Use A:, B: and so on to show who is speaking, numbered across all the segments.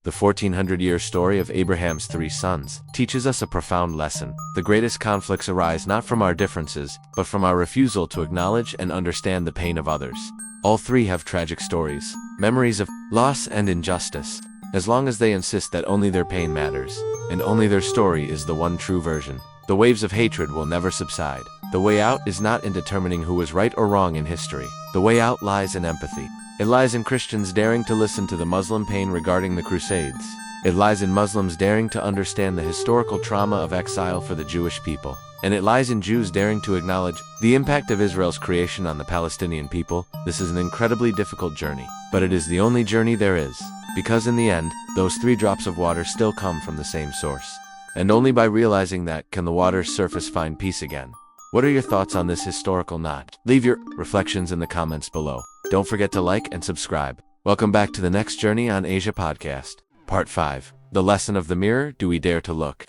A: the 1400-year story of Abraham's three sons, teaches us a profound lesson. The greatest conflicts arise not from our differences, but from our refusal to acknowledge and understand the pain of others. All three have tragic stories, memories of loss and injustice. As long as they insist that only their pain matters, and only their story is the one true version, the waves of hatred will never subside. The way out is not in determining who was right or wrong in history. The way out lies in empathy. It lies in Christians daring to listen to the Muslim pain regarding the Crusades. It lies in Muslims daring to understand the historical trauma of exile for the Jewish people. And it lies in Jews daring to acknowledge the impact of Israel's creation on the Palestinian people. This is an incredibly difficult journey, but it is the only journey there is. Because in the end, those 3 drops of water still come from the same source. And only by realizing that can the water's surface find peace again. What are your thoughts on this historical knot? Leave your reflections in the comments below. Don't forget to like and subscribe. Welcome back to the next Journey on Asia podcast. Part 5. The Lesson of the Mirror, Do We Dare to Look?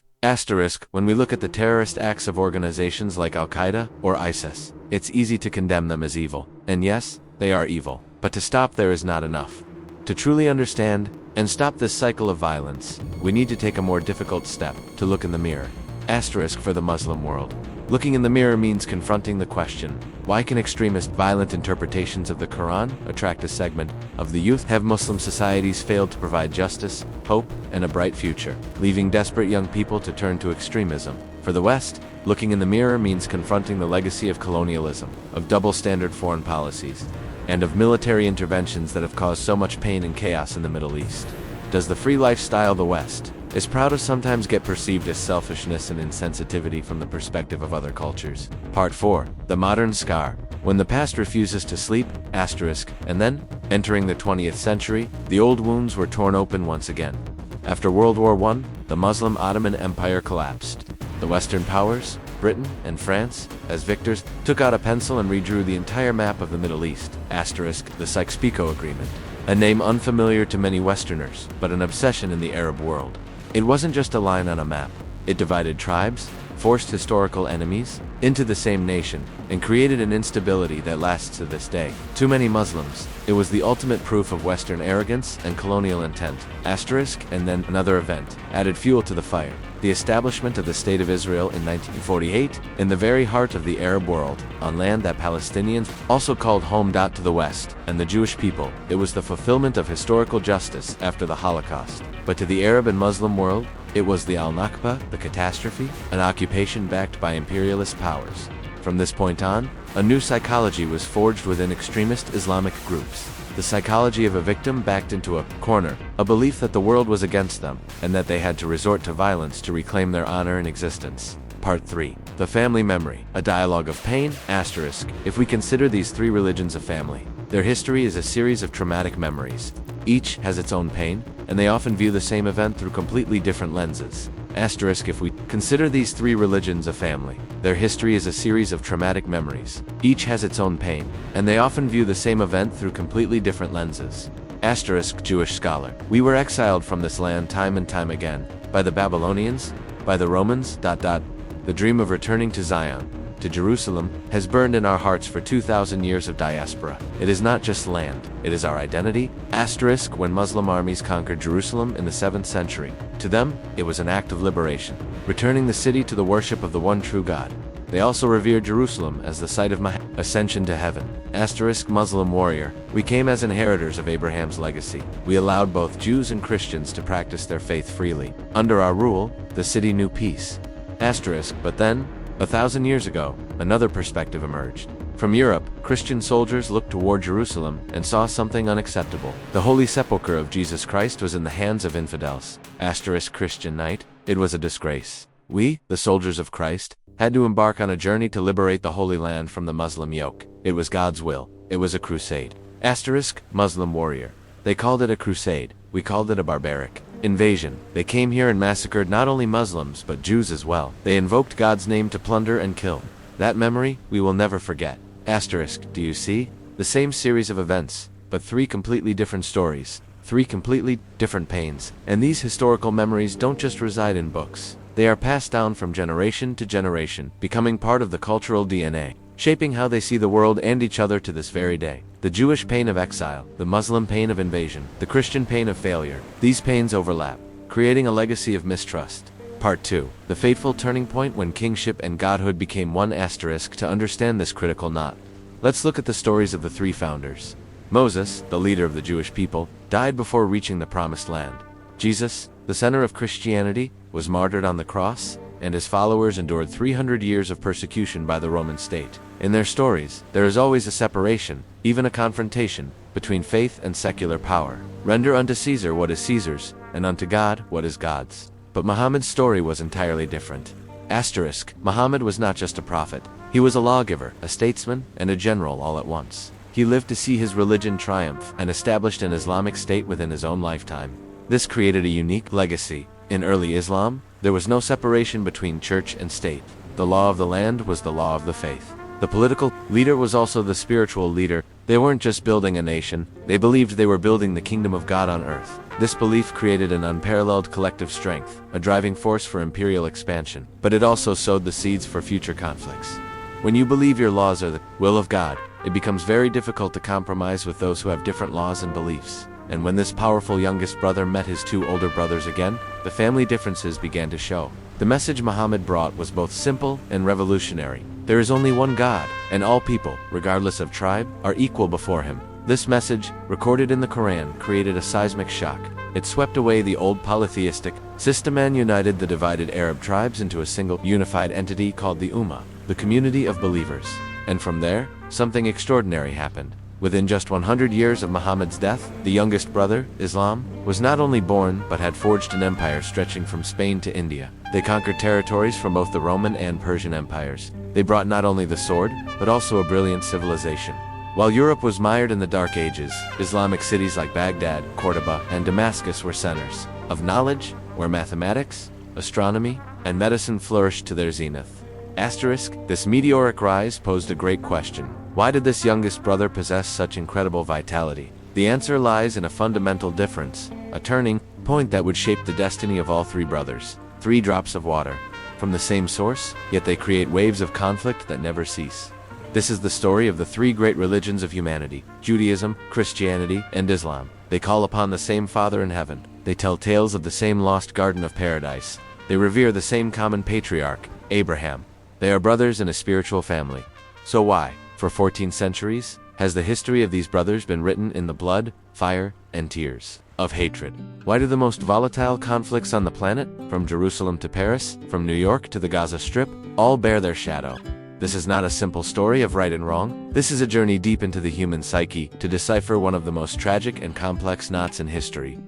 A: When we look at the terrorist acts of organizations like Al-Qaeda or ISIS, it's easy to condemn them as evil. And yes, they are evil. But to stop there is not enough. To truly understand and stop this cycle of violence, we need to take a more difficult step, to look in the mirror. For the Muslim world. Looking in the mirror means confronting the question, why can extremist, violent interpretations of the Quran attract a segment of the youth? Have Muslim societies failed to provide justice, hope, and a bright future, leaving desperate young people to turn to extremism? For the West, looking in the mirror means confronting the legacy of colonialism, of double-standard foreign policies, and of military interventions that have caused so much pain and chaos in the Middle East. Does the free lifestyle the West is proud of sometimes get perceived as selfishness and insensitivity from the perspective of other cultures? Part 4. The Modern Scar. When the past refuses to sleep, and then, entering the 20th century, the old wounds were torn open once again. After World War I, the Muslim Ottoman Empire collapsed. The Western powers, Britain and France, as victors, took out a pencil and redrew the entire map of the Middle East, the Sykes-Picot Agreement. A name unfamiliar to many Westerners, but an obsession in the Arab world. It wasn't just a line on a map. It divided tribes, forced historical enemies into the same nation, and created an instability that lasts to this day. Too many Muslims. It was the ultimate proof of Western arrogance and colonial intent. And then another event added fuel to the fire. The establishment of the State of Israel in 1948, in the very heart of the Arab world, on land that Palestinians also called home. To the West and the Jewish people, it was the fulfillment of historical justice after the Holocaust. But to the Arab and Muslim world, it was the Al-Nakba, the catastrophe, an occupation backed by imperialist powers. From this point on, a new psychology was forged within extremist Islamic groups. The psychology of a victim backed into a corner, a belief that the world was against them, and that they had to resort to violence to reclaim their honor and existence. Part 3. The Family Memory. A dialogue of pain, if we consider these 3 religions a family, their history is a series of traumatic memories. Each has its own pain, and they often view the same event through completely different lenses. If we consider these 3 religions a family, their history is a series of traumatic memories. Each has its own pain, and they often view the same event through completely different lenses. Jewish scholar. We were exiled from this land time and time again, by the Babylonians, by the Romans. The dream of returning to Zion, to Jerusalem, has burned in our hearts for 2,000 years of diaspora. It is not just land, it is our identity. When Muslim armies conquered Jerusalem in the 7th century, to them, it was an act of liberation, returning the city to the worship of the one true God. They also revered Jerusalem as the site of Muhammad's ascension to heaven. Muslim warrior. We came as inheritors of Abraham's legacy. We allowed both Jews and Christians to practice their faith freely. Under our rule, the city knew peace. But then, 1,000 years ago, another perspective emerged. From Europe, Christian soldiers looked toward Jerusalem and saw something unacceptable. The holy sepulchre of Jesus Christ was in the hands of infidels. Christian night. It was a disgrace. We, the soldiers of Christ, had to embark on a journey to liberate the Holy Land from the Muslim yoke. It was God's will. It was a crusade. Muslim warrior. They called it a crusade. We called it a barbaric invasion. They came here and massacred not only Muslims but Jews as well. They invoked God's name to plunder and kill. That memory, we will never forget. Do you see? The same series of events, but 3 completely different stories. 3 completely different pains. And these historical memories don't just reside in books. They are passed down from generation to generation, becoming part of the cultural DNA, shaping how they see the world and each other to this very day. The Jewish pain of exile, the Muslim pain of invasion, the Christian pain of failure. These pains overlap, creating a legacy of mistrust. Part 2. The fateful turning point when kingship and godhood became one. To understand this critical knot, let's look at the stories of the three founders. Moses, the leader of the Jewish people, died before reaching the Promised Land. Jesus, the center of Christianity, was martyred on the cross, and his followers endured 300 years of persecution by the Roman state. In their stories, there is always a separation, even a confrontation, between faith and secular power. Render unto Caesar what is Caesar's, and unto God what is God's. But Muhammad's story was entirely different. Muhammad was not just a prophet. He was a lawgiver, a statesman, and a general all at once. He lived to see his religion triumph and established an Islamic state within his own lifetime. This created a unique legacy. In early Islam, there was no separation between church and state. The law of the land was the law of the faith. The political leader was also the spiritual leader. They weren't just building a nation, they believed they were building the kingdom of God on earth. This belief created an unparalleled collective strength, a driving force for imperial expansion. But it also sowed the seeds for future conflicts. When you believe your laws are the will of God, it becomes very difficult to compromise with those who have different laws and beliefs. And when this powerful youngest brother met his two older brothers again, the family differences began to show. The message Muhammad brought was both simple and revolutionary. There is only one God, and all people, regardless of tribe, are equal before him. This message, recorded in the Quran, created a seismic shock. It swept away the old polytheistic system and united the divided Arab tribes into a single, unified entity called the Ummah, the community of believers. And from there, something extraordinary happened. Within just 100 years of Muhammad's death, the youngest brother, Islam, was not only born but had forged an empire stretching from Spain to India. They conquered territories from both the Roman and Persian empires. They brought not only the sword, but also a brilliant civilization. While Europe was mired in the Dark Ages, Islamic cities like Baghdad, Cordoba, and Damascus were centers of knowledge, where mathematics, astronomy, and medicine flourished to their zenith. This meteoric rise posed a great question. Why did this youngest brother possess such incredible vitality? The answer lies in a fundamental difference, a turning point that would shape the destiny of all three brothers. 3 drops of water, from the same source, yet they create waves of conflict that never cease. This is the story of the 3 great religions of humanity: Judaism, Christianity, and Islam. They call upon the same Father in heaven. They tell tales of the same lost garden of paradise. They revere the same common patriarch, Abraham. They are brothers in a spiritual family. So why, for 14 centuries, has the history of these brothers been written in the blood, fire, and tears of hatred? Why do the most volatile conflicts on the planet, from Jerusalem to Paris, from New York to the Gaza Strip, all bear their shadow? This is not a simple story of right and wrong. This is a journey deep into the human psyche to decipher one of the most tragic and complex knots in history.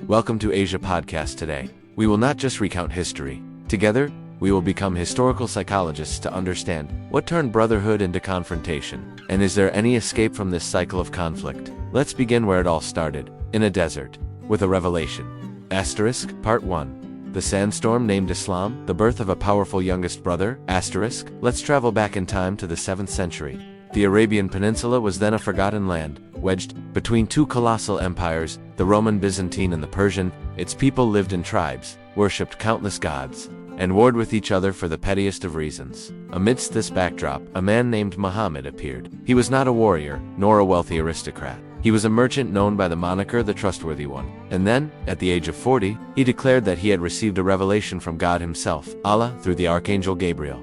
A: Welcome to Asia Podcast today. We will not just recount history. Together, we will become historical psychologists to understand what turned brotherhood into confrontation. And is there any escape from this cycle of conflict? Let's begin where it all started, in a desert, with a revelation. Part 1. The sandstorm named Islam, the birth of a powerful youngest brother. Let's travel back in time to the 7th century. The Arabian Peninsula was then a forgotten land, wedged between 2 colossal empires, the Roman Byzantine and the Persian. Its people lived in tribes, worshipped countless gods, and warred with each other for the pettiest of reasons. Amidst this backdrop, a man named Muhammad appeared. He was not a warrior, nor a wealthy aristocrat. He was a merchant known by the moniker the Trustworthy One. And then, at the age of 40, he declared that he had received a revelation from God himself, Allah, through the Archangel Gabriel.